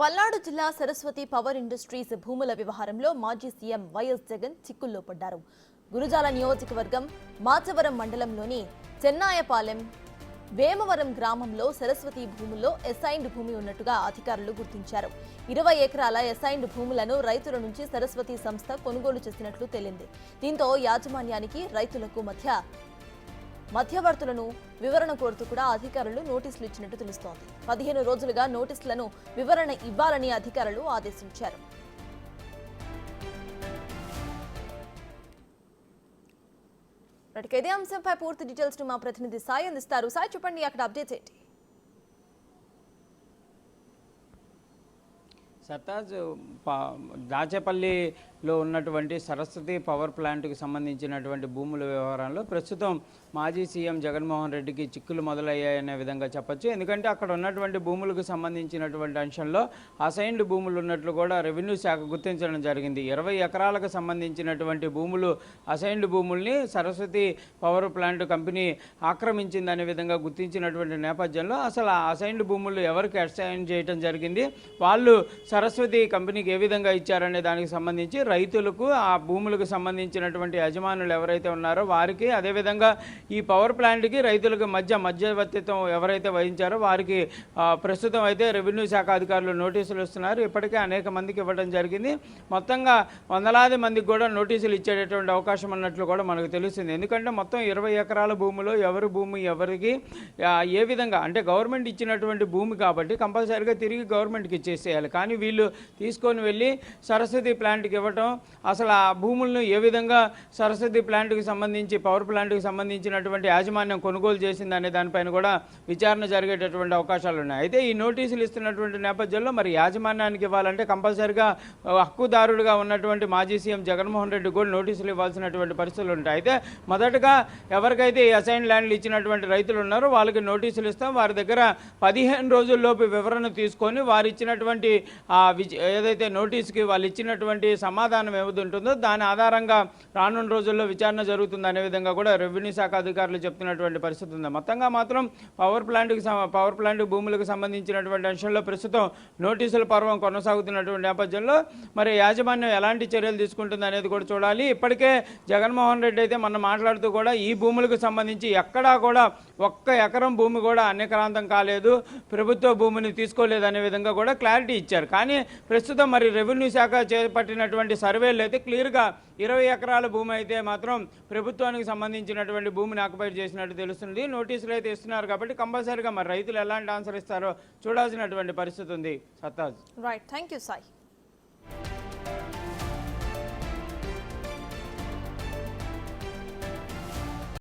పల్నాడు జిల్లా Saraswati power industries భూముల వ్యవహారంలో మాజీ సీఎం వైఎస్ జగన్ చిక్కుల్లో పడ్డారు. గురుజాల నియోజకవర్గం మాచవరం మండలంలోని చెన్నాయపాలెం వేమవరం గ్రామంలో సరస్వతి భూముల్లో అసైన్డ్ భూమి ఉన్నట్టుగా అధికారులు గుర్తించారు. 20 ఎకరాల అసైన్డ్ భూములను రైతుల నుంచి సరస్వతి సంస్థ కొనుగోలు చేసినట్లు తేలింది. దీంతో యాజమాన్యానికి రైతులకు మధ్యవర్తులను వివరణ కోరుతూ కూడా అధికారులు నోటీసులు ఇచ్చినట్టు తెలుస్తోంది. 15 రోజులుగా నోటీసులను వివరణ ఇవ్వాలని అధికారులు ఆదేశించారు. ఇదే అంశంపై పూర్తి డీటెయిల్స్ మా ప్రతినిధి సాయి అందిస్తారు. సాయి, చెప్పండి, అక్కడ అప్డేట్స్ ఏంటి? సర్తాజ్, దాచేపల్లిలో ఉన్నటువంటి సరస్వతి పవర్ ప్లాంట్కి సంబంధించినటువంటి భూముల వ్యవహారంలో ప్రస్తుతం మాజీ సీఎం జగన్మోహన్ రెడ్డికి చిక్కులు మొదలయ్యాయనే విధంగా చెప్పొచ్చు. ఎందుకంటే అక్కడ ఉన్నటువంటి భూములకు సంబంధించినటువంటి అంశంలో అసైన్డ్ భూములు ఉన్నట్లు కూడా రెవెన్యూ శాఖ గుర్తించడం జరిగింది. 20 ఎకరాలకు సంబంధించినటువంటి భూములు, అసైన్డ్ భూముల్ని సరస్వతి పవర్ ప్లాంట్ కంపెనీ ఆక్రమించిందనే విధంగా గుర్తించినటువంటి నేపథ్యంలో అసలు ఆ అసైన్డ్ భూములు ఎవరికి అసైన్ చేయడం జరిగింది, వాళ్ళు సరస్వతి కంపెనీకి ఏ విధంగా ఇచ్చారనే దానికి సంబంధించి రైతులకు, ఆ భూములకు సంబంధించినటువంటి యజమానులు ఎవరైతే ఉన్నారో వారికి, అదేవిధంగా ఈ పవర్ ప్లాంట్కి రైతులకు మధ్యవర్తిత్వం ఎవరైతే వహించారో వారికి ప్రస్తుతం అయితే రెవెన్యూ శాఖ అధికారులు నోటీసులు ఇస్తున్నారు. ఇప్పటికే అనేక మందికి ఇవ్వడం జరిగింది. మొత్తంగా వందలాది మందికి కూడా నోటీసులు ఇచ్చేటటువంటి అవకాశం ఉన్నట్లు కూడా మనకు తెలుస్తుంది. ఎందుకంటే మొత్తం 20 ఎకరాల భూమిలో ఎవరి భూమి ఎవరికి ఏ విధంగా, అంటే గవర్నమెంట్ ఇచ్చినటువంటి భూమి కాబట్టి కంపల్సరీగా తిరిగి గవర్నమెంట్కి ఇచ్చేసేయాలి. కానీ వీళ్ళు తీసుకొని వెళ్ళి సరస్వతి ప్లాంట్కి ఇవ్వటం, అసలు ఆ భూములను ఏ విధంగా సరస్వతి ప్లాంట్కి సంబంధించి, పవర్ ప్లాంట్కి సంబంధించినటువంటి యాజమాన్యం కొనుగోలు చేసిందనే దానిపైన కూడా విచారణ జరిగేటటువంటి అవకాశాలు ఉన్నాయి. అయితే ఈ నోటీసులు ఇస్తున్నటువంటి నేపథ్యంలో మరి యాజమాన్యానికి ఇవ్వాలంటే కంపల్సరీగా హక్కుదారుడుగా ఉన్నటువంటి మాజీ సీఎం జగన్మోహన్ రెడ్డి కూడా నోటీసులు ఇవ్వాల్సినటువంటి పరిస్థితులు ఉంటాయి. అయితే మొదటగా ఎవరికైతే ఈ అసైన్ ల్యాండ్లు ఇచ్చినటువంటి రైతులు ఉన్నారో వాళ్ళకి నోటీసులు ఇస్తాం. వారి దగ్గర 15 రోజుల్లోపు వివరణ తీసుకొని వారు ఇచ్చినటువంటి ఏదైతే నోటీస్కి వాళ్ళు ఇచ్చినటువంటి సమాధానం ఏది ఉంటుందో దాని ఆధారంగా రానున్న రోజుల్లో విచారణ జరుగుతుంది అనే విధంగా కూడా రెవెన్యూ శాఖ అధికారులు చెప్తున్నటువంటి పరిస్థితి ఉంది. మొత్తంగా మాత్రం పవర్ ప్లాంట్ భూములకు సంబంధించినటువంటి అంశంలో ప్రస్తుతం నోటీసుల పర్వం కొనసాగుతున్నటువంటి నేపథ్యంలో మరి యాజమాన్యం ఎలాంటి చర్యలు తీసుకుంటుంది అనేది కూడా చూడాలి. ఇప్పటికే జగన్మోహన్ రెడ్డి అయితే మనం మాట్లాడుతూ కూడా ఈ భూములకు సంబంధించి ఎక్కడా కూడా ఒక్క ఎకరం భూమి కూడా అన్యక్రాంతం కాలేదు, ప్రభుత్వ భూమిని తీసుకోలేదు అనే విధంగా కూడా క్లారిటీ ఇచ్చారు. కానీ ప్రస్తుతం మరి రెవెన్యూ శాఖ చేపట్టినటువంటి సర్వేలు అయితే క్లియర్గా 20 ఎకరాల భూమి అయితే మాత్రం ప్రభుత్వానికి సంబంధించినటువంటి భూమిని ఆక్యుపై చేసినట్టు తెలుస్తుంది. నోటీసులు అయితే ఇస్తున్నారు కాబట్టి కంపల్సరీగా మరి రైతులు ఎలాంటి ఆన్సర్ ఇస్తారో చూడాల్సినటువంటి పరిస్థితి ఉంది. సత్తాజ్. Right, thank you Sai.